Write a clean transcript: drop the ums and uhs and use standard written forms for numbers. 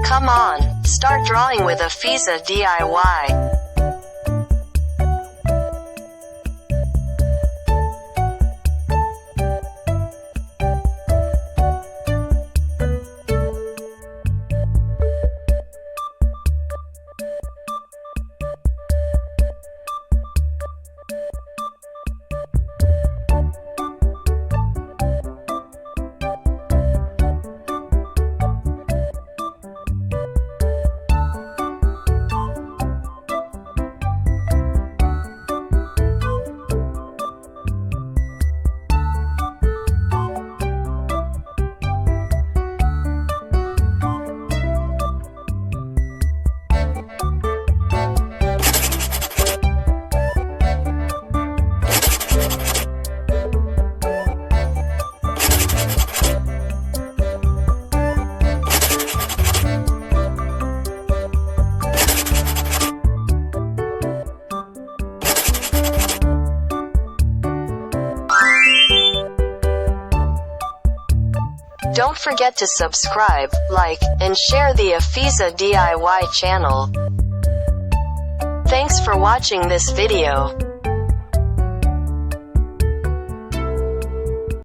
Come on, start drawing with Afizah DIY. Don't forget to subscribe, like, and share the Afizah DIY channel. Thanks for watching this video.